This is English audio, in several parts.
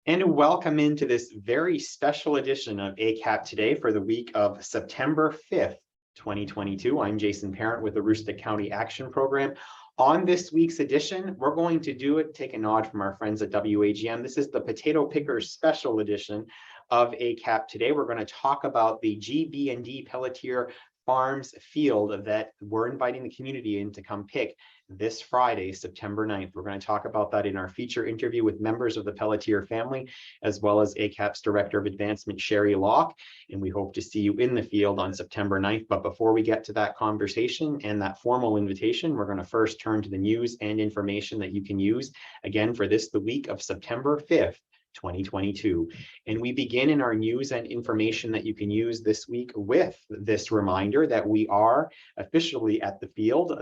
And welcome into this very special edition of ACAP Today for the week of September 5th, 2022. I'm Jason Parent with the Aroostook County Action Program. On this week's edition, we're going to take a nod from our friends at WAGM. This is the Potato Pickers Special Edition of ACAP Today. We're going to talk about the G.B.D. Pelletier Farms field that we're inviting the community in to come pick this Friday, September 9th. We're going to talk about that in our feature interview with members of the Pelletier family, as well as ACAP's Director of Advancement, Sherry Locke, and we hope to see you in the field on September 9th. But before we get to that conversation and that formal invitation, we're going to first turn to the news and information that you can use, again, for the week of September 5th, 2022. And we begin in our news and information that you can use this week with this reminder that we are officially at the field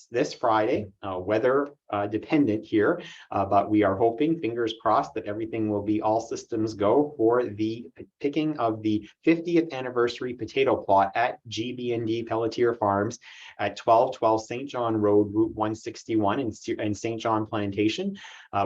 this Friday, weather dependent here, but we are hoping, fingers crossed, that everything will be all systems go for the picking of the 50th anniversary potato plot at G.B.D. Pelletier Farms at 1212 St. John Road, Route 161 in St. John Plantation.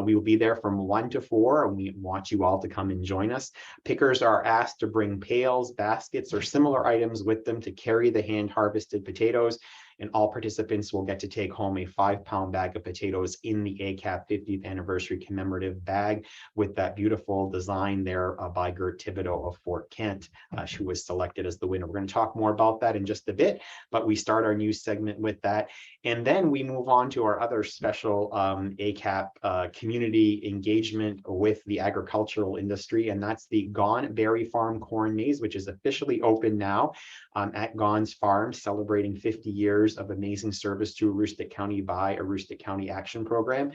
We will be there from 1 to 4, and we want you all to come and join us. Pickers are asked to bring pails, baskets, or similar items with them to carry the hand-harvested potatoes, and all participants will get to take home a 5-pound bag of potatoes in the ACAP 50th anniversary commemorative bag with that beautiful design there by Gert Thibodeau of Fort Kent, who was selected as the winner. We're going to talk more about that in just a bit, but we start our news segment with that. And then we move on to our other special ACAP community engagement with the agricultural industry, and that's the Gone Berry Farm Corn Maze, which is officially open now at Gone's Farm, celebrating 50 years of amazing service to Aroostook County by Aroostook County Action Program.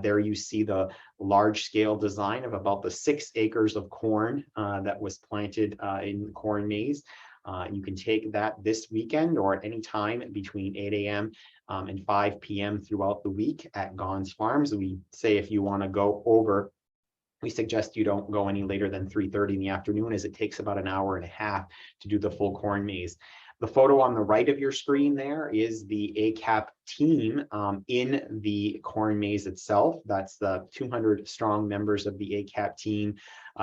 There you see the large-scale design of about the 6 acres of corn that was planted in the corn maze. You can take that this weekend or at any time between 8 a.m. And 5 p.m. throughout the week at Gone's Farms. We say if you want to go over, we suggest you don't go any later than 3:30 in the afternoon, as it takes about an hour and a half to do the full corn maze. The photo on the right of your screen there is the ACAP team in the corn maze itself. That's the 200 strong members of the ACAP team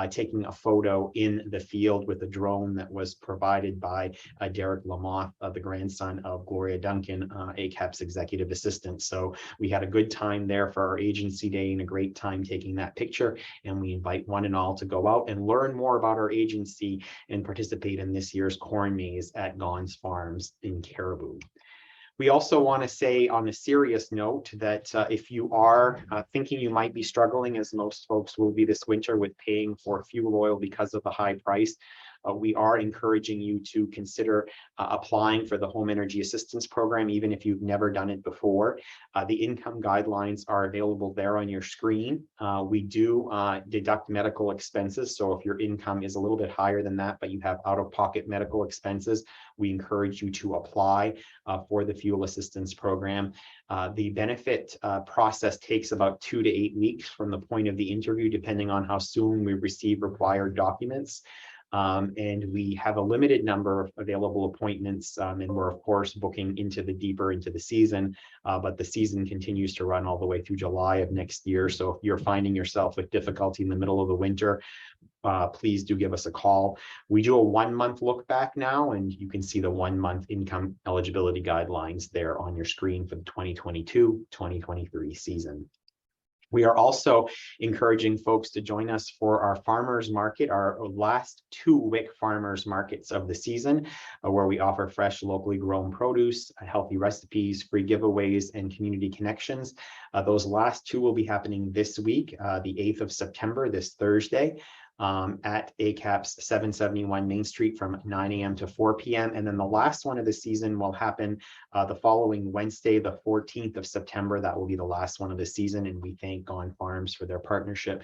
taking a photo in the field with a drone that was provided by Derek Lamoth, the grandson of Gloria Duncan, ACAP's executive assistant. So we had a good time there for our agency day and a great time taking that picture. And we invite one and all to go out and learn more about our agency and participate in this year's corn maze at Gone's Farms in Caribou. We also want to say on a serious note that if you are thinking you might be struggling, as most folks will be this winter, with paying for fuel oil because of the high price, we are encouraging you to consider applying for the Home Energy Assistance Program, even if you've never done it before. The income guidelines are available there on your screen. We do deduct medical expenses, so if your income is a little bit higher than that, but you have out-of-pocket medical expenses, we encourage you to apply for the Fuel Assistance Program. The benefit process takes about 2 to 8 weeks from the point of the interview, depending on how soon we receive required documents. And we have a limited number of available appointments, and we're of course booking deeper into the season, but the season continues to run all the way through July of next year. So if you're finding yourself with difficulty in the middle of the winter, please do give us a call. We do a 1-month look back now, and you can see the 1-month income eligibility guidelines there on your screen for the 2022-2023 season. We are also encouraging folks to join us for our farmers market, our last 2 WIC farmers markets of the season, where we offer fresh, locally grown produce, healthy recipes, free giveaways, and community connections. Those last 2 will be happening this week, the 8th of September, this Thursday, at ACAP's 771 Main Street from 9 a.m. to 4 p.m. And then the last one of the season will happen the following Wednesday, the 14th of September. That will be the last one of the season. And we thank Gone Farms for their partnership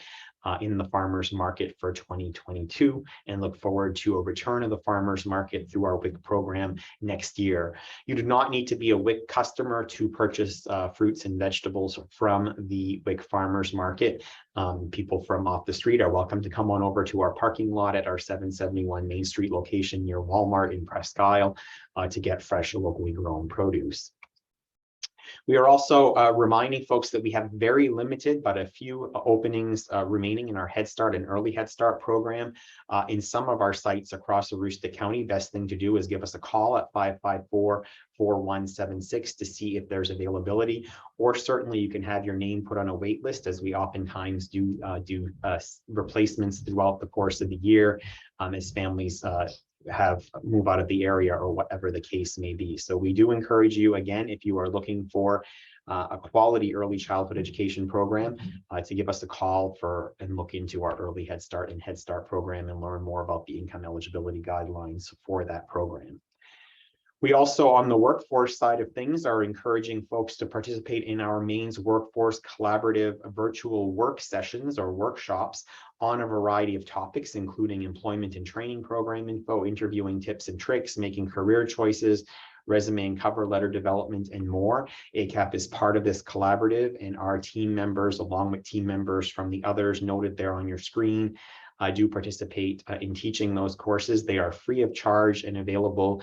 in the farmers market for 2022 and look forward to a return of the farmers market through our WIC program next year. You do not need to be a WIC customer to purchase fruits and vegetables from the WIC farmers market. People from off the street are welcome to come on over to our parking lot at our 771 Main Street location near Walmart in Presque Isle to get fresh, locally grown produce. We are also reminding folks that we have very limited, but a few openings remaining in our Head Start and Early Head Start program in some of our sites across Aroostook County. Best thing to do is give us a call at 554-4176 to see if there's availability, or certainly you can have your name put on a wait list, as we oftentimes do replacements throughout the course of the year as families move out of the area or whatever the case may be. So we do encourage you, again, if you are looking for a quality early childhood education program, to give us a call and look into our Early Head Start and Head Start program and learn more about the income eligibility guidelines for that program. We also, on the workforce side of things, are encouraging folks to participate in our Maine's Workforce Collaborative virtual work sessions or workshops on a variety of topics, including employment and training program info, interviewing tips and tricks, making career choices, resume and cover letter development, and more. ACAP is part of this collaborative, and our team members, along with team members from the others noted there on your screen, do participate in teaching those courses. They are free of charge and available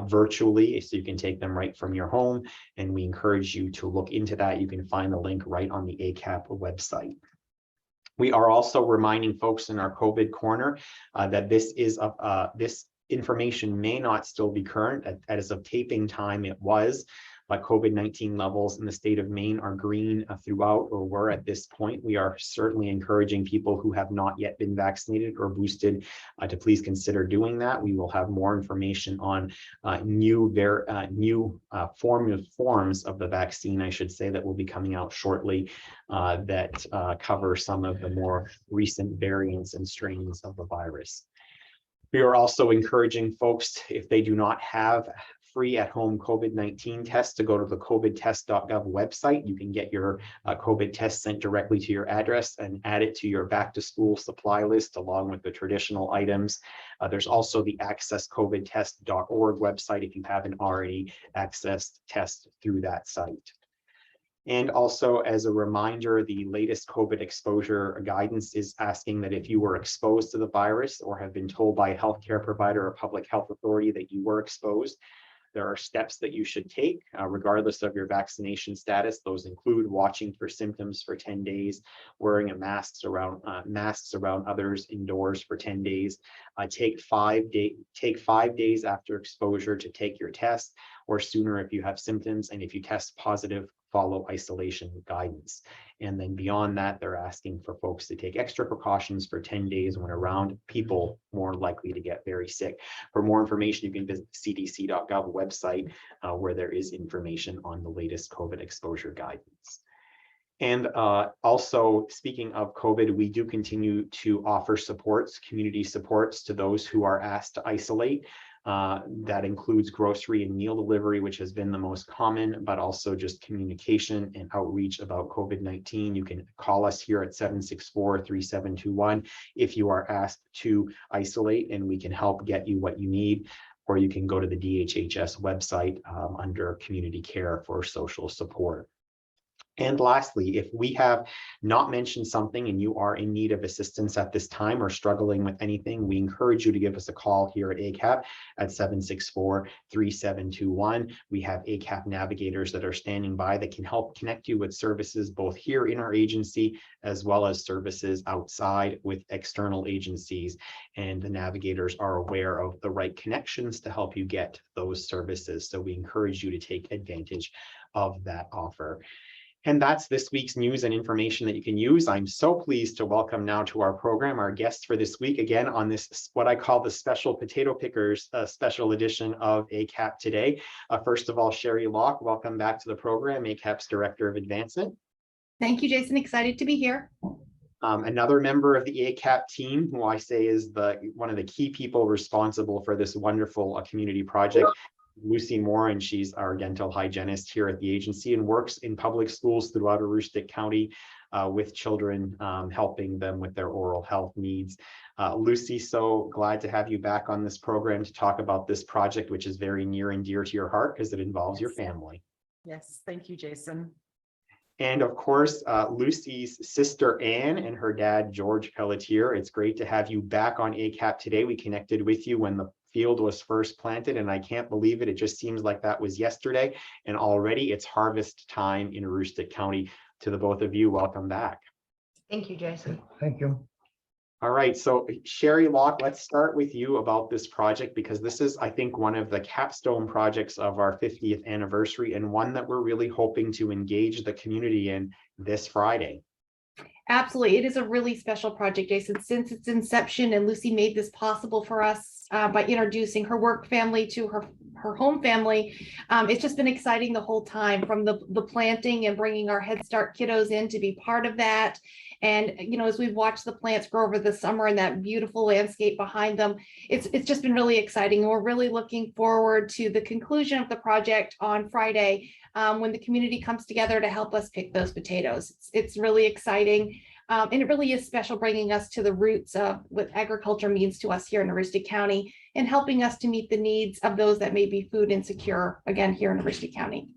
virtually, so you can take them right from your home, and we encourage you to look into that. You can find the link right on the ACAP website. We are also reminding folks in our COVID corner that this information may not still be current. As of taping time, it was, but COVID-19 levels in the state of Maine are green throughout, or were at this point. We are certainly encouraging people who have not yet been vaccinated or boosted to please consider doing that. We will have more information on new forms of the vaccine, I should say, that will be coming out shortly that cover some of the more recent variants and strains of the virus. We are also encouraging folks, if they do not have free at-home COVID-19 tests, to go to the covidtest.gov website. You can get your COVID test sent directly to your address and add it to your back-to-school supply list along with the traditional items. There's also the accesscovidtest.org website if you haven't already accessed tests through that site. And also, as a reminder, the latest COVID exposure guidance is asking that if you were exposed to the virus or have been told by a healthcare provider or public health authority that you were exposed, there are steps that you should take regardless of your vaccination status. Those include watching for symptoms for 10 days, wearing masks around others indoors for 10 days, take 5 days after exposure to take your test, or sooner if you have symptoms, and if you test positive, follow isolation guidance. And then beyond that, they're asking for folks to take extra precautions for 10 days when around people more likely to get very sick. For more information, you can visit the cdc.gov website where there is information on the latest COVID exposure guidance. And also, speaking of COVID, we do continue to offer supports, community supports, to those who are asked to isolate. That includes grocery and meal delivery, which has been the most common, but also just communication and outreach about COVID-19. You can call us here at 764-3721 if you are asked to isolate, and we can help get you what you need. Or you can go to the DHHS website under community care for social support. And lastly, if we have not mentioned something and you are in need of assistance at this time or struggling with anything, we encourage you to give us a call here at ACAP at 764-3721. We have ACAP navigators that are standing by that can help connect you with services both here in our agency as well as services outside with external agencies. And the navigators are aware of the right connections to help you get those services. So we encourage you to take advantage of that offer. And that's this week's news and information that you can use. I'm so pleased to welcome now to our program our guests for this week, again on this, what I call the Special Potato Pickers special edition of ACAP Today. First of all, Sherry Locke, welcome back to the program, ACAP's Director of Advancement. Thank you, Jason. Excited to be here. Another member of the ACAP team, who I say is one of the key people responsible for this wonderful community project, Lucy Morin. She's our dental hygienist here at the agency and works in public schools throughout Aroostook County with children, helping them with their oral health needs. Lucy, so glad to have you back on this program to talk about this project, which is very near and dear to your heart because it involves your family. Yes, thank you, Jason. And of course, Lucy's sister Anne and her dad, George Pelletier. It's great to have you back on ACAP Today. We connected with you when the field was first planted, and I can't believe it. It just seems like that was yesterday, and already it's harvest time in Aroostook County. To the both of you, welcome back. Thank you, Jason. Thank you. All right, so Sherry Locke, let's start with you about this project, because this is, I think, one of the capstone projects of our 50th anniversary, and one that we're really hoping to engage the community in this Friday. Absolutely. It is a really special project, Jason. Since its inception, and Lucy made this possible for us by introducing her work family to her home family. It's just been exciting the whole time, from the planting and bringing our Head Start kiddos in to be part of that. And, as we've watched the plants grow over the summer and that beautiful landscape behind them, it's just been really exciting. And we're really looking forward to the conclusion of the project on Friday, when the community comes together to help us pick those potatoes. It's really exciting. And it really is special, bringing us to the roots of what agriculture means to us here in Aroostook County, and helping us to meet the needs of those that may be food insecure, again, here in Aroostook County.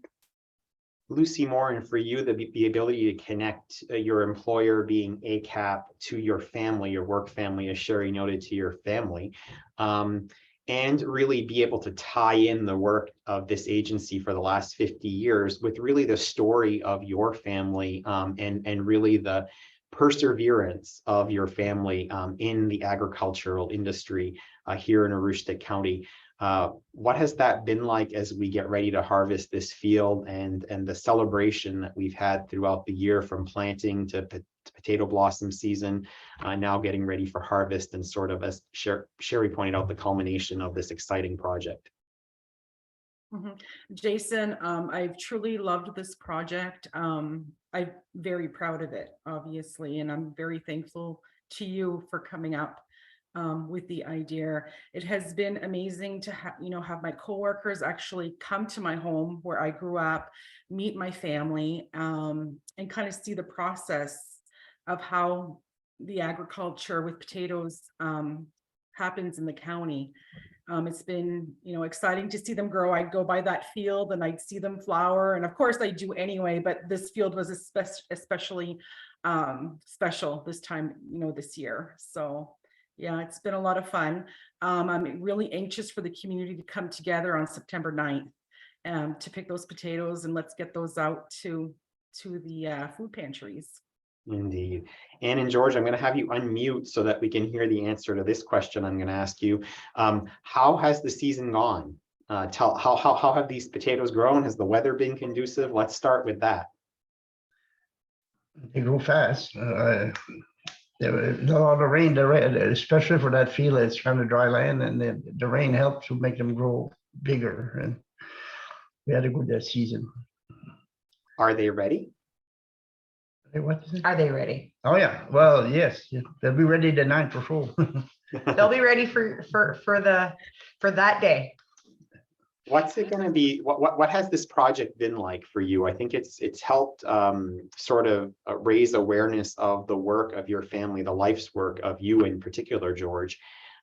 Lucy Morin, for you, the ability to connect your employer being ACAP to your family, your work family, as Sherry noted, to your family, and really be able to tie in the work of this agency for the last 50 years with really the story of your family, and really the perseverance of your family in the agricultural industry here in Aroostook County. What has that been like as we get ready to harvest this field, and the celebration that we've had throughout the year, from planting to potato blossom season, now getting ready for harvest, and sort of, as Sherry pointed out, the culmination of this exciting project? Jason, I've truly loved this project. I'm very proud of it, obviously, and I'm very thankful to you for coming up with the idea. It has been amazing to have my coworkers actually come to my home where I grew up, meet my family, and kind of see the process of how the agriculture with potatoes happens in the county. It's been, exciting to see them grow. I'd go by that field and I'd see them flower, and of course I do anyway, but this field was especially special this time, this year. So yeah, it's been a lot of fun. I'm really anxious for the community to come together on September 9th to pick those potatoes, and let's get those out to the food pantries. Indeed. Ann and George, I'm going to have you unmute so that we can hear the answer to this question I'm going to ask you. How has the season gone? How have these potatoes grown? Has the weather been conducive? Let's start with that. They grow fast. There was a lot of rain, especially for that field. It's kind of dry land, and the rain helped to make them grow bigger. And we had a good season. Are they ready? What is it? Are they ready? Oh yeah. Well, yes. They'll be ready the 9th for sure. They'll be ready for that day. What's it going to be? What has this project been like for you? I think it's helped sort of raise awareness of the work of your family, the life's work of you in particular, George.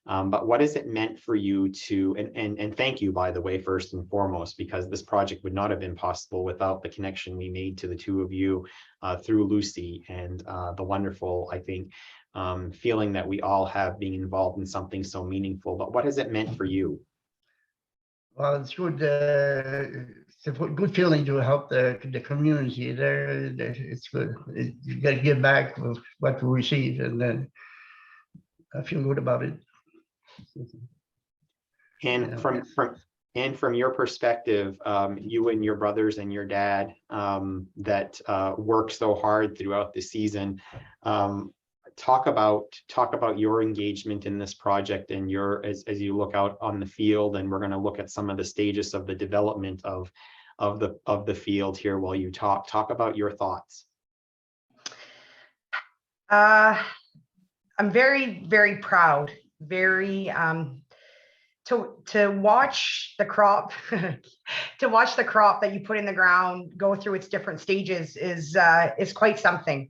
But what has it meant for you to, and thank you, by the way, first and foremost, because this project would not have been possible without the connection we made to the two of you through Lucy, and the wonderful, I think, feeling that we all have being involved in something so meaningful. But what has it meant for you? Well, it's good. It's a good feeling to help the community. It's good. You got to give back with what we receive, and then I feel good about it. And from your perspective, you and your brothers and your dad that work so hard throughout the season, talk about your engagement in this project, and as you look out on the field, and we're going to look at some of the stages of the development of the field here while you talk about your thoughts. I'm very, very proud, very to watch the crop that you put in the ground go through its different stages is quite something.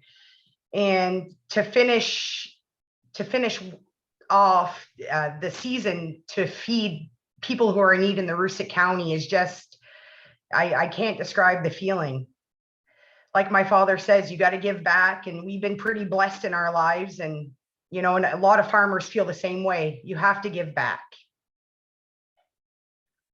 And to finish off the season to feed people who are in need in the Aroostook County is just, I can't describe the feeling. Like my father says, you got to give back, and we've been pretty blessed in our lives, and and a lot of farmers feel the same way. You have to give back.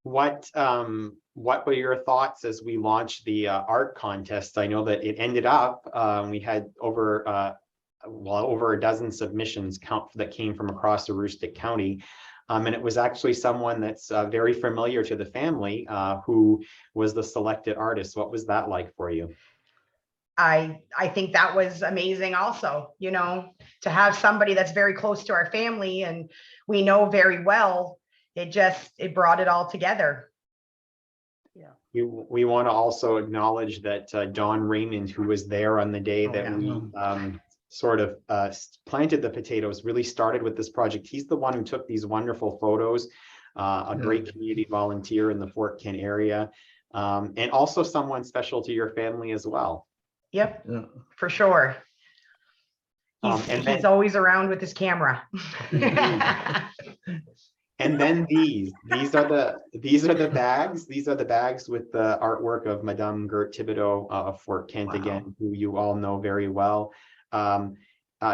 what were your thoughts as we launched the art contest? I know that it ended up, we had over a dozen submissions that came from across Aroostook County. And it was actually someone that's very familiar to the family who was the selected artist. What was that like for you? I think that was amazing also, you know, to have somebody that's very close to our family and we know very well. It brought it all together. Yeah. We want to also acknowledge that Don Raymond, who was there on the day that we sort of planted the potatoes, really started with this project. He's the one who took these wonderful photos, a great community volunteer in the Fort Kent area, and also someone special to your family as well. Yep, for sure. He's always around with his camera. And then these are the bags. These are the bags with the artwork of Madame Gert Thibodeau of Fort Kent, again, who you all know very well.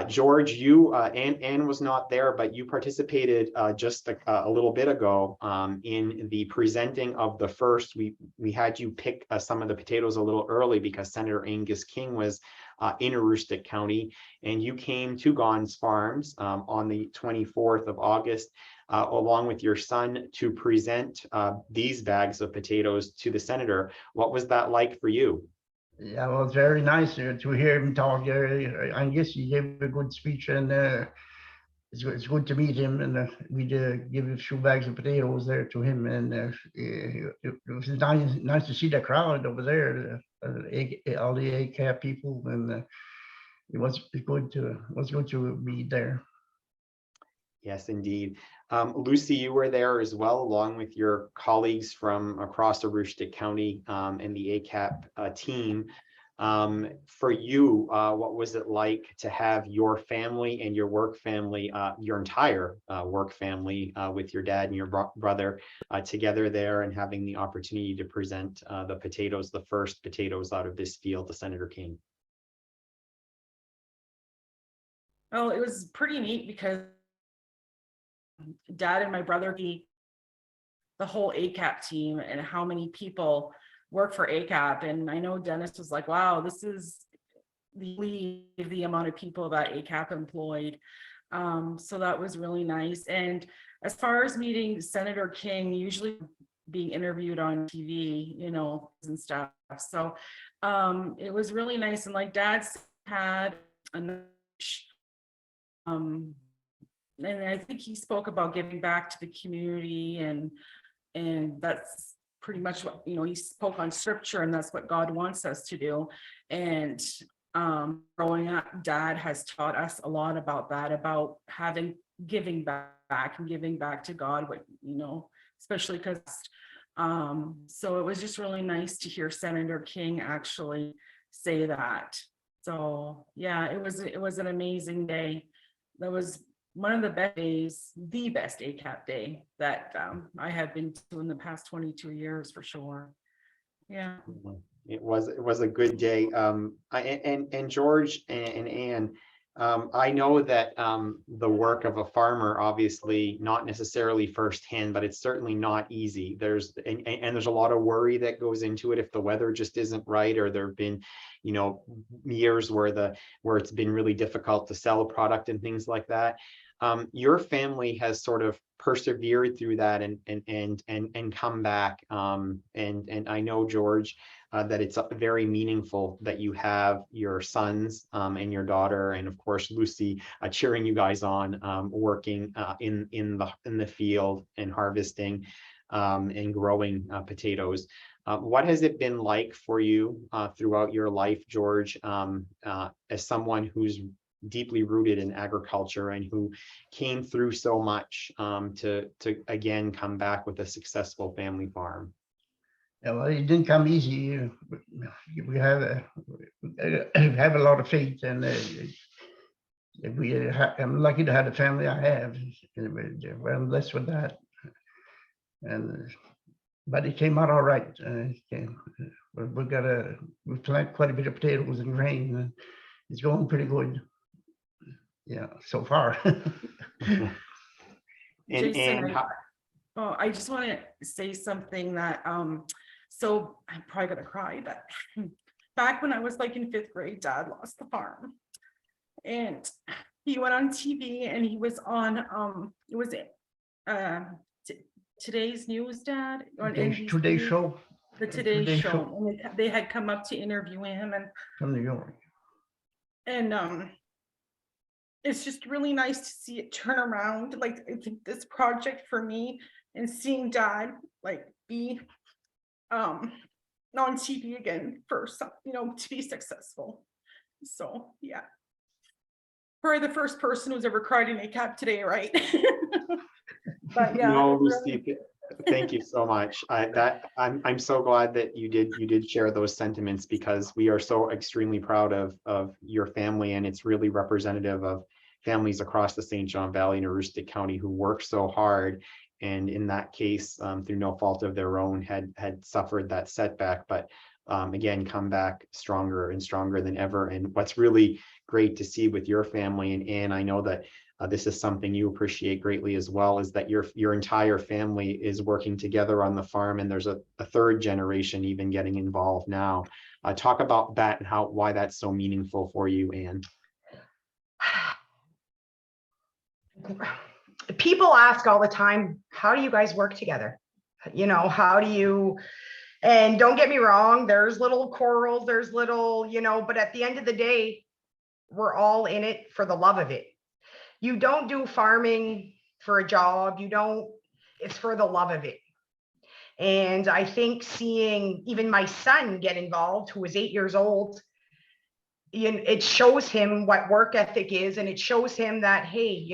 George, you Anne was not there, but you participated just a little bit ago in the presenting of the first. We had you pick some of the potatoes a little early because Senator Angus King was in Aroostook County, and you came to Gons Farms on the 24th of August, along with your son, to present these bags of potatoes to the senator. What was that like for you? Yeah, well, it's very nice to hear him talk. I guess he gave a good speech, and it's good to meet him. And we give a few bags of potatoes there to him, and it was nice to see the crowd over there, all the ACAP people, and it was good to be there. Yes, indeed. Lucy, you were there as well, along with your colleagues from across Aroostook County and the ACAP team. For you, what was it like to have your family and your work family, your entire work family with your dad and your brother together there and having the opportunity to present the potatoes, the first potatoes out of this field to Senator King? Well, it was pretty neat because Dad and my brother, the whole ACAP team, and how many people work for ACAP. And I know Dennis was like, wow, this is the amount of people that ACAP employed. So that was really nice. And as far as meeting Senator King, usually being interviewed on TV, you know, and stuff. So it was really nice. And like Dad had and I think he spoke about giving back to the community, and that's pretty much what, you know, he spoke on scripture, and that's what God wants us to do. And growing up, Dad has taught us a lot about that, about giving back and giving back to God, what, you know, especially because so it was just really nice to hear Senator King actually say that. So yeah, it was an amazing day. That was one of the best days, the best ACAP day that I have been to in the past 22 years for sure. Yeah. It was a good day. And George and Anne, I know that the work of a farmer, obviously not necessarily firsthand, but it's certainly not easy. There's a lot of worry that goes into it if the weather just isn't right, or there have been, you know, years where it's been really difficult to sell a product and things like that. Your family has sort of persevered through that and come back. And I know, George, that it's very meaningful that you have your sons and your daughter, and of course Lucy, cheering you guys on, working in the field and harvesting and growing potatoes. What has it been like for you throughout your life, George, as someone who's deeply rooted in agriculture and who came through so much to again come back with a successful family farm? Yeah, well, it didn't come easy. We have a lot of faith, and I'm lucky to have the family I have. Well, I'm blessed with that. But it came out all right. We plant quite a bit of potatoes and grain, and it's going pretty good. Yeah, so far. Jason, Oh, I just want to say something that, so I'm probably gonna cry, but back when I was like in 5th grade, Dad lost the farm. And he went on TV and he was on, it was Today's News, Dad, on Today NBC, show the Today Show. And they had come up to interview him, from New York. and it's just really nice to see it turn around. Like, I think this project for me, and seeing Dad like be on TV again for some, to be successful. So yeah, probably the first person who's ever cried in ACAP today, right? But yeah, No, really, Lucy, thank you so much. I'm so glad that you did share those sentiments, because we are so extremely proud of your family, and it's really representative of families across the St. John Valley and Aroostook County who work so hard, and in that case, through no fault of their own, had suffered that setback, but again, come back stronger and stronger than ever. And what's really great to see with your family, and Anne, I know that this is something you appreciate greatly as well, is that your entire family is working together on the farm, and there's a 3rd generation even getting involved now. Talk about that and why that's so meaningful for you, Anne. People ask all the time, how do you guys work together? How do you, and don't get me wrong, there's little quarrels, there's little, but at the end of the day, we're all in it for the love of it. You don't do farming for a job. It's for the love of it. And I think seeing even my son get involved, who is 8 years old, it shows him what work ethic is, and it shows him that, hey,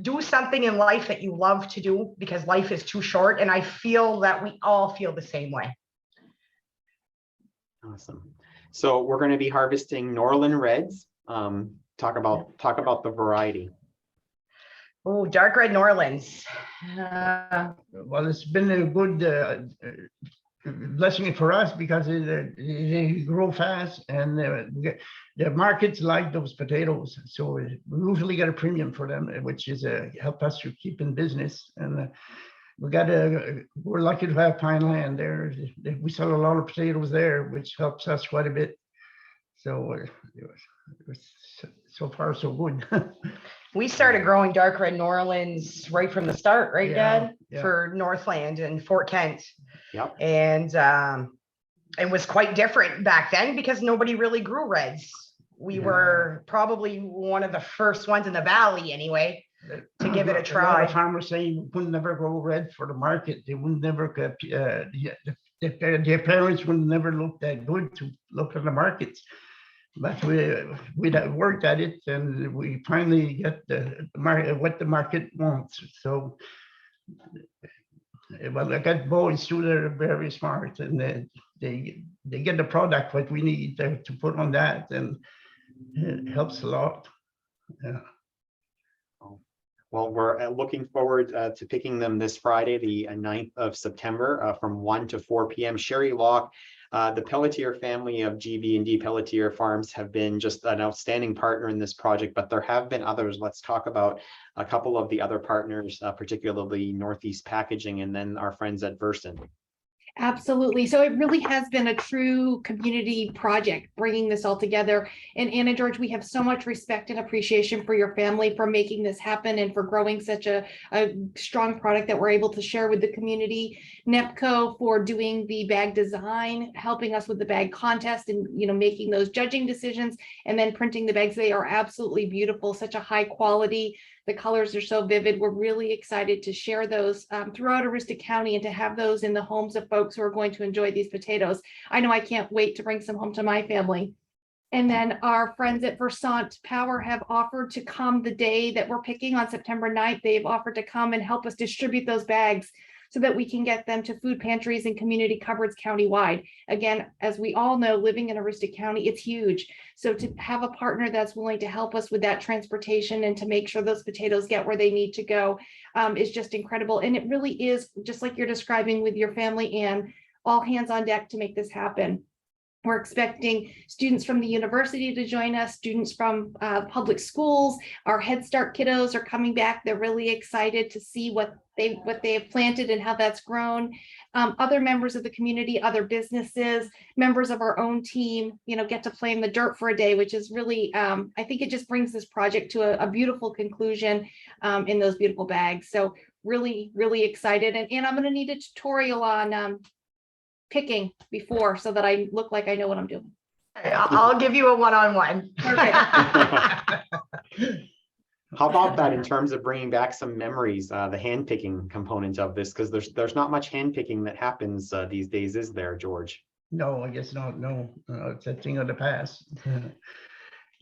do something in life that you love to do, because life is too short. And I feel that we all feel the same way. Awesome. So we're going to be harvesting Norland Reds. Talk about the variety. Oh, dark red Norlands. Well, it's been a good blessing for us, because they grow fast, and the markets like those potatoes, so we usually get a premium for them, which is help us to keep in business. And we're lucky to have pine land there. We sell a lot of potatoes there, which helps us quite a bit. So so far so good. We started growing dark red Norlands right from the start, right, Dad? Yeah. For Northland and Fort Kent. Yep. And it was quite different back then, because nobody really grew reds. We were probably one of the first ones in the valley anyway to give it a try. A lot of farmers say you would never grow red for the market. They would never their parents would never look that good to look at the markets. But we worked at it, and we finally get the market, what the market wants. So, well, I got boys too. They're very smart, and they get the product what we need to put on that, and it helps a lot. Yeah. Well, we're looking forward to picking them this Friday, the 9th of September, from 1 to 4 p.m. Sherry Locke, the Pelletier family of G.B.D Pelletier Farms have been just an outstanding partner in this project, but there have been others. Let's talk about a couple of the other partners, particularly Northeast Packaging, and then our friends at Verson. Absolutely. So it really has been a true community project, bringing this all together. And Anna, George, we have so much respect and appreciation for your family for making this happen and for growing such a strong product that we're able to share with the community. NEPCO for doing the bag design, helping us with the bag contest and, making those judging decisions, and then printing the bags. They are absolutely beautiful, such a high quality. The colors are so vivid. We're really excited to share those throughout Aroostook County and to have those in the homes of folks who are going to enjoy these potatoes. I know I can't wait to bring some home to my family. And then our friends at Versant Power have offered to come the day that we're picking on September 9th. They've offered to come and help us distribute those bags so that we can get them to food pantries and community cupboards countywide. Again, as we all know, living in Aroostook County, it's huge. So to have a partner that's willing to help us with that transportation and to make sure those potatoes get where they need to go is just incredible. And it really is, just like you're describing with your family, and all hands on deck to make this happen. We're expecting students from the university to join us, students from public schools. Our Head Start kiddos are coming back. They're really excited to see what they have planted and how that's grown. Other members of the community, other businesses, members of our own team, get to play in the dirt for a day, which is really, I think it just brings this project to a beautiful conclusion in those beautiful bags. So really, really excited. And I'm going to need a tutorial on picking before so that I look like I know what I'm doing. I'll give you a one-on-one. Perfect. How about that in terms of bringing back some memories, the hand picking component of this, because there's not much hand picking that happens these days, is there, George? No, I guess not. No, it's a thing of the past.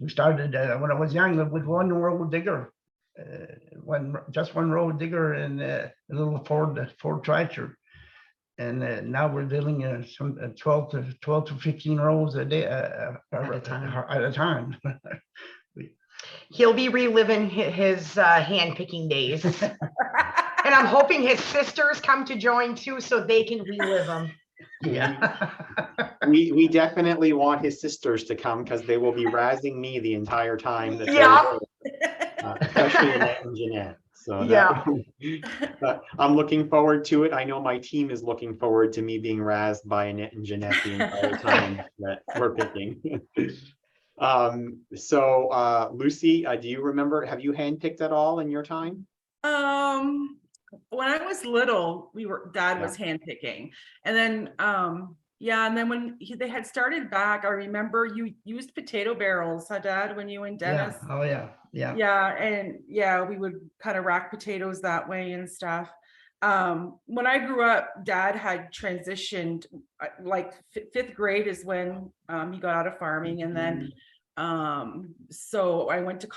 We started when I was young with one road digger, just one road digger and a little Ford tractor. And now we're dealing some 12 to 15 rows a day at a time. He'll be reliving his hand picking days. And I'm hoping his sisters come to join too, so they can relive them. Yeah. We definitely want his sisters to come because they will be razzing me the entire time. That Yeah. Especially Annette and Jeanette. So Yeah. but I'm looking forward to it. I know my team is looking forward to me being razzed by Annette and Jeanette the entire time that we're picking. Lucy, do you remember, have you handpicked at all in your time? When I was little, Dad was handpicking, and then and then when they had started back, I remember you used potato barrels, huh, Dad, when you and Dennis? Yeah. Oh yeah. Yeah. Yeah, and we would kind of rack potatoes that way and stuff. When I grew up, Dad had transitioned, like fifth grade is when he got out of farming, and then so I went to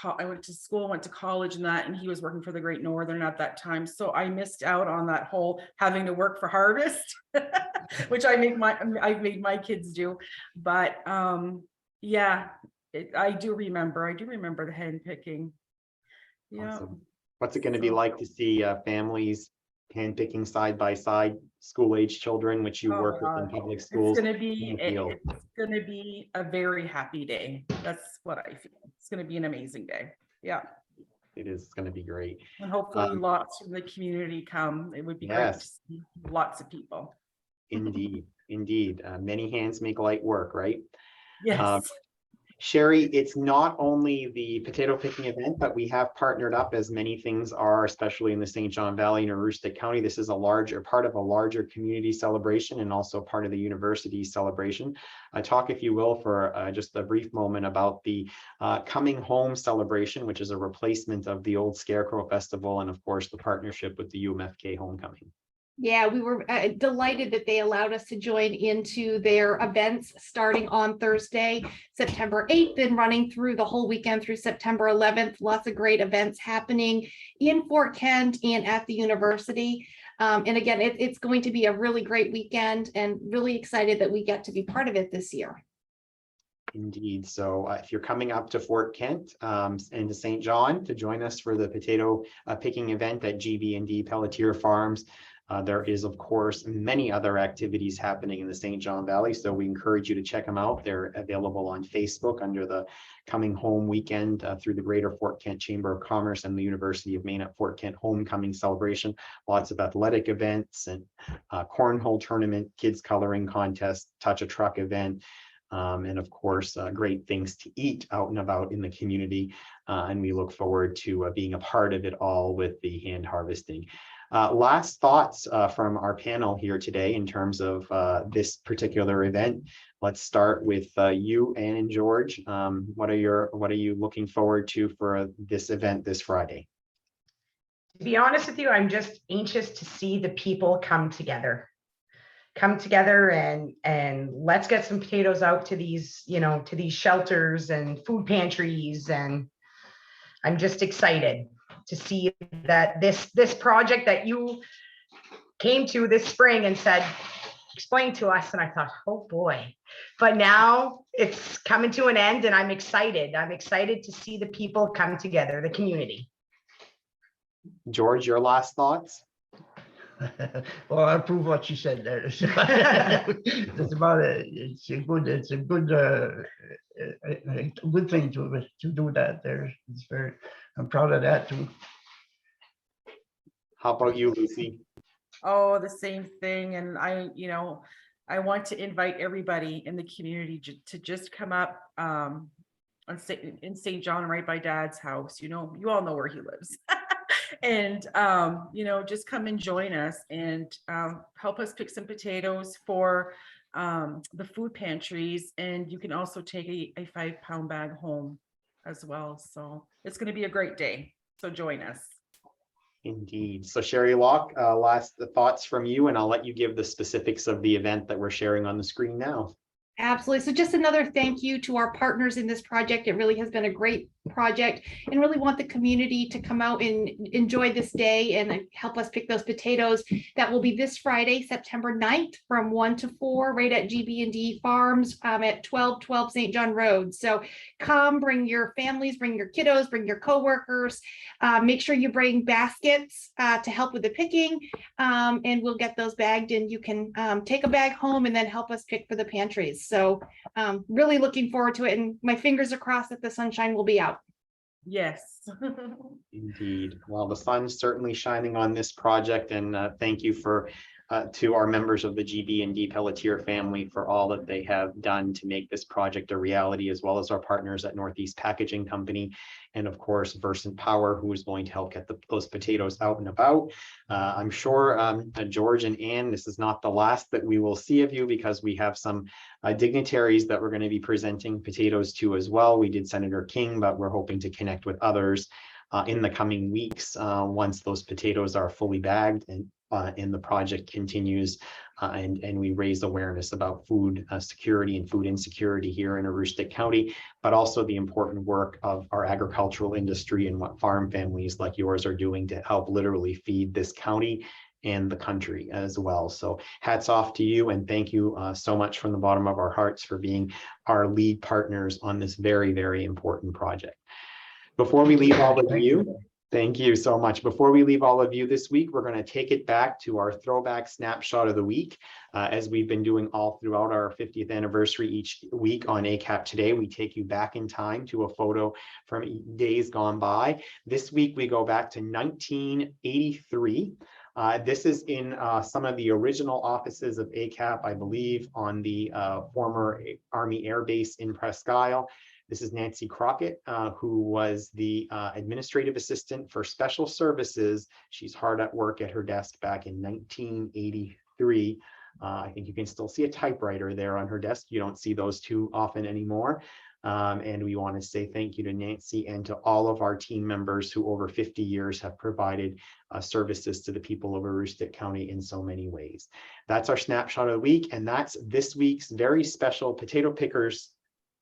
school, went to college and that, and he was working for the Great Northern at that time. So I missed out on that whole having to work for harvest, which I've made my kids do. But I do remember the hand picking. Yeah. Awesome. What's it going to be like to see families hand picking side by side, school age children, which you work with in public schools? It's going to be a very happy day. That's what I feel. It's going to be an amazing day. Yeah. It is going to be great. And hopefully lots from the community come. It would be great to see lots of people. Indeed. Many hands make light work, right? Yes. Sherry, it's not only the potato picking event, but we have partnered up, as many things are, especially in the St. John Valley and Aroostook County. This is part of a larger community celebration and also part of the university celebration. Talk, if you will, for just a brief moment about the Coming Home celebration, which is a replacement of the old Scarecrow Festival, and of course the partnership with the UMFK Homecoming. Yeah, we were delighted that they allowed us to join into their events starting on Thursday, September 8th, and running through the whole weekend through September 11th. Lots of great events happening in Fort Kent and at the university. And again, it's going to be a really great weekend, and really excited that we get to be part of it this year. Indeed. So if you're coming up to Fort Kent and to St. John to join us for the potato picking event at G.B.D. Pelletier Farms, there is, of course, many other activities happening in the St. John Valley. So we encourage you to check them out. They're available on Facebook under the Coming Home Weekend through the Greater Fort Kent Chamber of Commerce and the University of Maine at Fort Kent Homecoming Celebration. Lots of athletic events and cornhole tournament, kids coloring contest, touch a truck event. And of course, great things to eat out and about in the community. And we look forward to being a part of it all with the hand harvesting. Last thoughts from our panel here today in terms of this particular event. Let's start with you, Anne and George. What are you looking forward to for this event this Friday? To be honest with you, I'm just anxious to see the people come together and let's get some potatoes out to these, to these shelters and food pantries. And I'm just excited to see that this project that you came to this spring and said, explain to us. And I thought, oh boy, but now it's coming to an end and I'm excited. I'm excited to see the people come together, the community. George, your last thoughts? Well, I approve what you said there. That's about it. It's a good thing to do that there. It's very, I'm proud of that too. How about you, Lucy? Oh, the same thing. And I want to invite everybody in the community to just come up in St. John, right by Dad's house. You all know where he lives. And, just come and join us and help us pick some potatoes for the food pantries. And you can also take a 5-pound bag home as well. So it's going to be a great day. So join us. Indeed. So Sherry Locke, last thoughts from you, and I'll let you give the specifics of the event that we're sharing on the screen now. Absolutely. So just another thank you to our partners in this project. It really has been a great project, and really want the community to come out and enjoy this day and help us pick those potatoes. That will be this Friday, September 9th from 1 to 4 right at G.B.D Farms at 1212 St. John Road. So come, bring your families, bring your kiddos, bring your coworkers. Make sure you bring baskets to help with the picking, and we'll get those bagged, and you can take a bag home and then help us pick for the pantries. So really looking forward to it, and my fingers are crossed that the sunshine will be out. Yes. Indeed. Well, the sun's certainly shining on this project, and thank you to our members of the G.B.D Pelletier family for all that they have done to make this project a reality, as well as our partners at Northeast Packaging Company, and of course Versant Power, who is going to help get those potatoes out and about. I'm sure George and Ann, this is not the last that we will see of you, because we have some dignitaries that we're going to be presenting potatoes to as well. We did Senator King, but we're hoping to connect with others in the coming weeks once those potatoes are fully bagged and the project continues, and we raise awareness about food security and food insecurity here in Aroostook County, but also the important work of our agricultural industry and what farm families like yours are doing to help literally feed this county and the country as well. So hats off to you, and thank you so much from the bottom of our hearts for being our lead partners on this very, very important project. Before we leave all of you, thank you so much. Before we leave all of you this week, we're going to take it back to our throwback snapshot of the week. As we've been doing all throughout our 50th anniversary each week on ACAP Today, we take you back in time to a photo from days gone by. This week, we go back to 1983. This is in some of the original offices of ACAP, I believe, on the former Army Air Base in Presque Isle. This is Nancy Crockett, who was the administrative assistant for special services. She's hard at work at her desk back in 1983. I think you can still see a typewriter there on her desk. You don't see those too often anymore. And we want to say thank you to Nancy and to all of our team members who over 50 years have provided services to the people of Aroostook County in so many ways. That's our snapshot of the week, and that's this week's very special Potato Pickers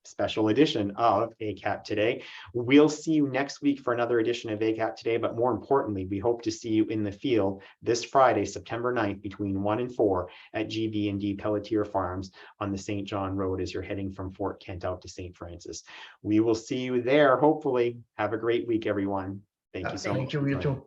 special edition of ACAP Today. We'll see you next week for another edition of ACAP Today, but more importantly, we hope to see you in the field this Friday, September 9th, between 1 and 4 at G.B.D Pelletier Farms on the St. John Road as you're heading from Fort Kent out to St. Francis. We will see you there, hopefully. Have a great week, everyone. Thank you so much. Thank you, you too.